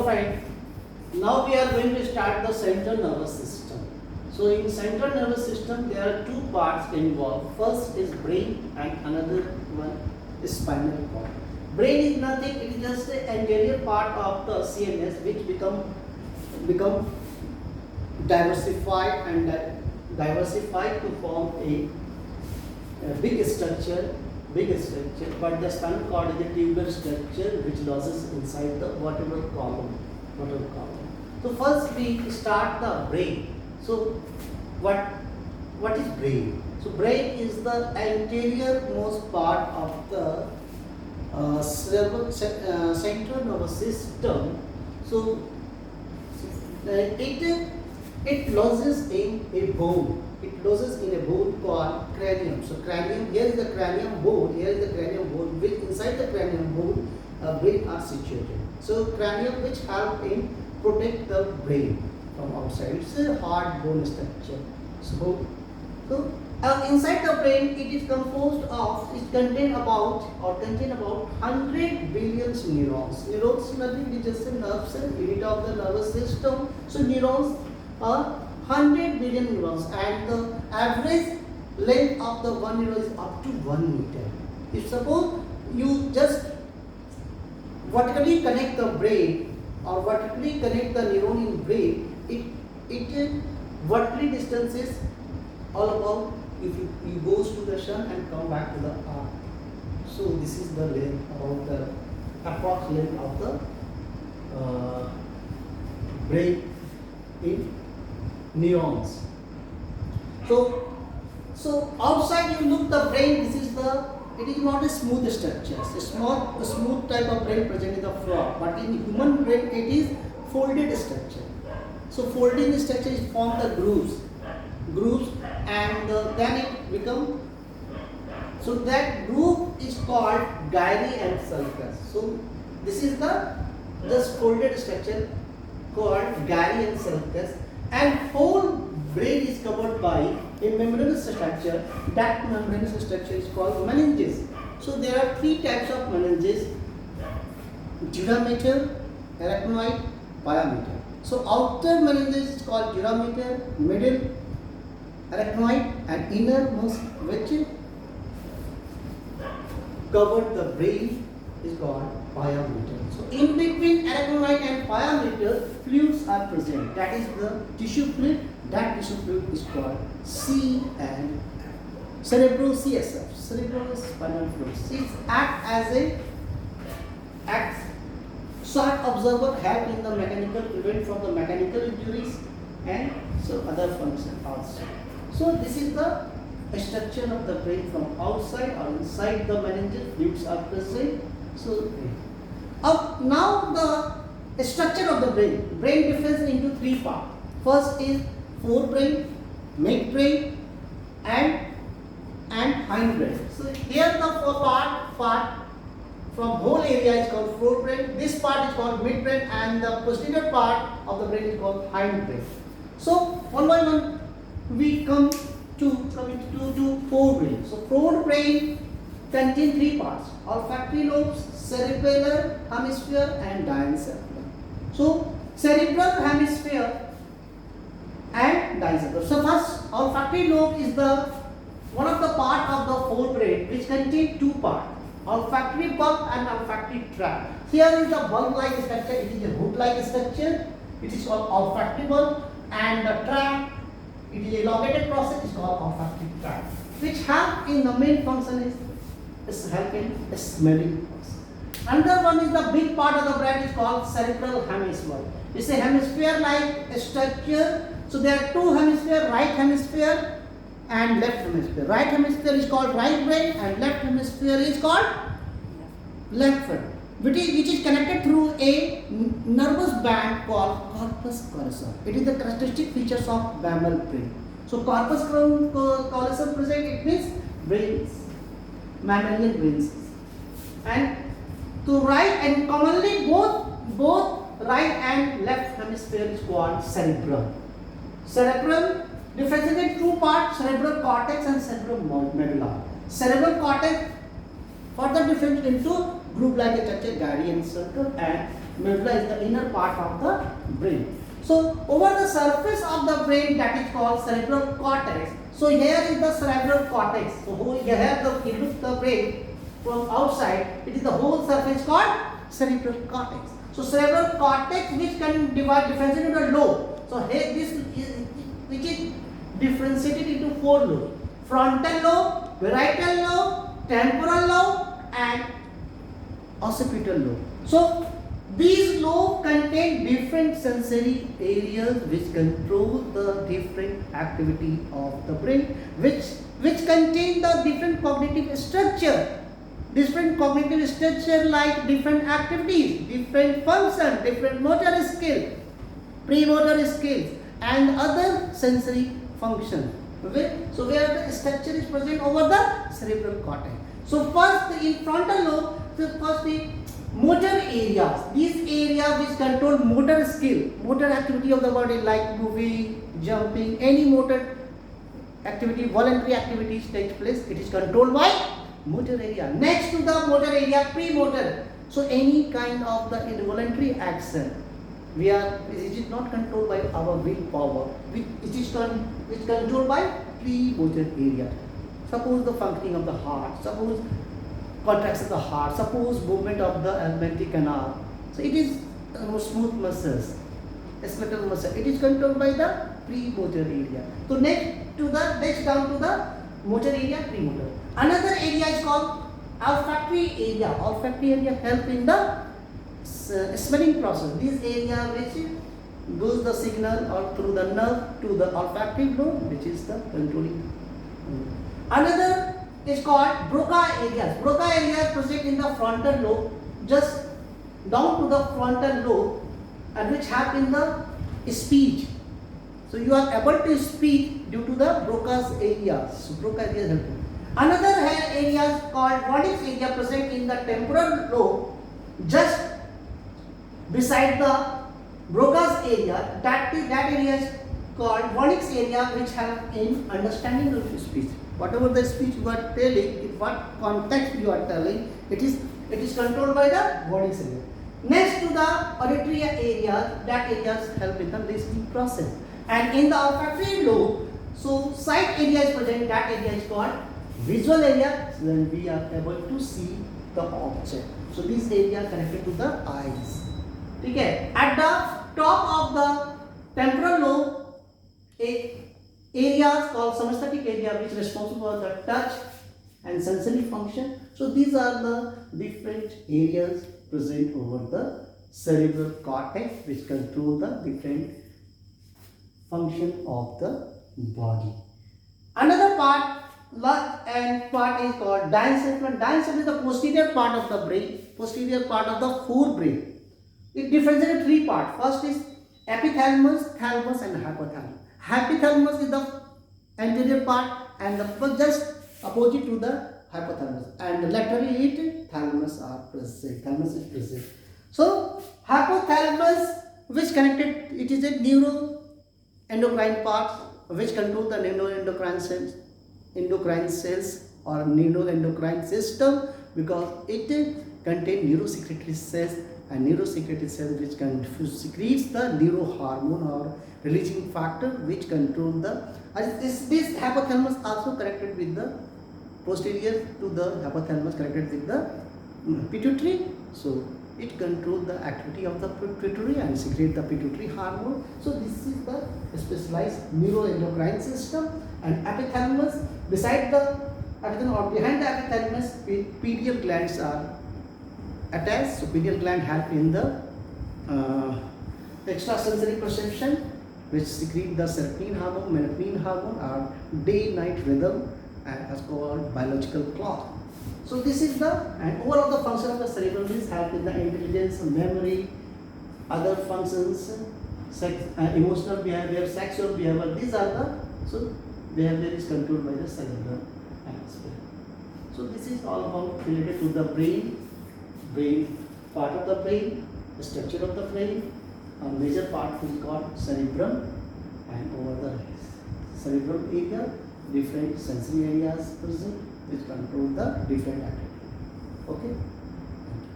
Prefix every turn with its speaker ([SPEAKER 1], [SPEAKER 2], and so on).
[SPEAKER 1] friend, now we are going to start the central nervous system. So in central nervous system there are two parts involved. First is brain and another one is spinal cord. Brain is nothing, it is just the anterior part of the CNS which become diversified and diversified to form a big structure, but the spinal cord is a tubular structure which lodges inside the vertebral column. So first we start the brain. So what is brain? So brain is the anterior most part of the central nervous system. So it lodges in a bone. It lodges in a bone called cranium. So cranium, here is the cranium bone, which inside the cranium bone brain are situated. So cranium which help in protect the brain from outside. It's a hard bone structure. So inside the brain it is contain about 100 billion neurons. Neurons nothing, it is just a nerve cell, unit of the nervous system. So neurons are 100 billion neurons, and the average length of the one neuron is up to 1 meter. If suppose you just vertically connect the brain or vertically connect the neuron in brain, it vertically distance is all about, if you goes to the sun and come back to the earth. So this is the length, about the approx length of the brain in neurons. So outside you look the brain, it is not a smooth structure. It's a smooth type of brain present in the frog, but in human brain it is folded structure. So folding structure is form the grooves, and then it become. So that groove is called gyri and sulcus. So this is the just folded structure called gyri and sulcus, and whole brain is covered by a membranous structure. That membranous structure is called meninges. So there are three types of meninges: durameter, arachnoid, pyometer. So outer meninges is called durameter, middle arachnoid, and innermost which covered the brain is called pyometer. So in between arachnoid and pyometer, fluids are present. That is the tissue fluid. That tissue fluid is called C and cerebroCSF, cerebrospinal fluid. It acts shock observer, help in the mechanical, prevent from the mechanical injuries, and so other function also. So this is the structure of the brain from outside or inside the meninges, fluids are present. So now the structure of the brain. Brain differs into three parts. First is forebrain, midbrain, and hindbrain. So here the part from whole area is called forebrain. This part is called midbrain, and the posterior part of the brain is called hindbrain. So one by one we come to forebrain. So forebrain contains three parts: olfactory lobes, cerebellar hemisphere, and diencephalon. So cerebral hemisphere and diencephalon. So first, olfactory lobe is the one of the part of the forebrain which contains two parts: olfactory bulb and olfactory tract. Here is the bulb-like structure. It is a hood-like structure. It is called olfactory bulb, and the tract, it is elongated process, is called olfactory tract, which help in the main function is help in smelling process. Another one is the big part of the brain is called cerebral hemisphere. It's a hemisphere-like structure. So there are two hemispheres, right hemisphere and left hemisphere. Right hemisphere is called right brain, and left hemisphere is called left brain, which is connected through a nervous band called corpus callosum. It is the characteristic features of mammal brain. So corpus callosum present, it means brains, mammalian brains. And to right, and commonly both right and left hemisphere is called cerebrum. Cerebrum differentiated into two parts: cerebral cortex and cerebral medulla. Cerebral cortex further differentiated into group-like structure, gyri and sulcus, and Medulla is the inner part of the brain. So over the surface of the brain, that is called cerebral cortex. So here is the cerebral cortex. So here if you look the brain from outside, it is the whole surface called cerebral cortex. So cerebral cortex which can differentiate into the lobe. So here this is which is differentiated into 4 lobes: frontal lobe, parietal lobe, temporal lobe, and occipital lobe. So these lobes contain different sensory areas which control the different activity of the brain, which contain the different cognitive structure. Different cognitive structure like different activities, different function, different motor skill, premotor skills, and other sensory functions. Okay? So where the structure is present over the cerebral cortex. So first in frontal lobe, first the motor areas. These areas which control motor skill, motor activity of the body like moving, jumping, any motor activity, voluntary activities takes place. It is controlled by motor area. Next to the motor area, premotor. So any kind of the involuntary action, it is not controlled by our willpower. It is controlled by premotor area. Suppose the functioning of the heart. Suppose contraction of the heart. Suppose movement of the alimentary canal. So it is smooth muscles, skeletal muscle. It is controlled by the premotor area. So next down to the motor area, premotor. Another area is called olfactory area. Olfactory area help in the smelling process. This area which goes the signal or through the nerve to the olfactory lobe, which is the controlling. Another is called Broca areas. Broca areas present in the frontal lobe, just down to the frontal lobe, and which help in the speech. So you are able to speak due to the Broca's areas. So Broca areas help. Another area is called Wernicke's area present in the temporal lobe, just beside the Broca's area. That area is called Wernicke's area, which help in understanding of speech. Whatever the speech you are telling, in what context you are telling, it is controlled by the Wernicke's area. Next to the auditory area, that areas help in the listening process. And in the olfactory lobe, so sight area is present. That area is called visual area. So then we are able to see the object. So this area connected to the eyes. Okay. At the top of the temporal lobe, areas called somesthetic area, which is responsible for the touch and sensory function. So these are the different areas present over the cerebral cortex, which control the different function of the body. Another part is called diencephalon. Diencephalon is the posterior part of the brain, posterior part of the forebrain. It differentiates into 3 parts. First is epithalamus, thalamus, and hypothalamus. Hypothalamus is the anterior part and the just opposite to the hypothalamus, and laterally it thalamus are present. Thalamus is present. So hypothalamus, which connected, it is a neuroendocrine part which control the neuroendocrine cells or neuroendocrine system, because it contains neurosecretory cells, and neurosecretory cells which secretes the neurohormone or releasing factor which control the this hypothalamus also connected with the posterior to the hypothalamus connected with the pituitary. So it controls the activity of the pituitary and secrete the pituitary hormone. So this is the specialized neuroendocrine system. And epithalamus, beside the epithalamus or behind the epithalamus, pineal glands are attached. So pineal gland help in the extrasensory perception, which secrete the serpine hormone, melatonin hormone, or day-night rhythm, and as called biological clock. So this is the, and overall the function of the cerebral is help in the intelligence, memory, other functions, emotional behavior, sexual behavior. These are the, so behavior is controlled by the cerebral hemisphere. So this is all about related to the brain part of the brain, the structure of the brain. A major part is called cerebrum, and over the cerebral area, different sensory areas present which control the different activity. Okay.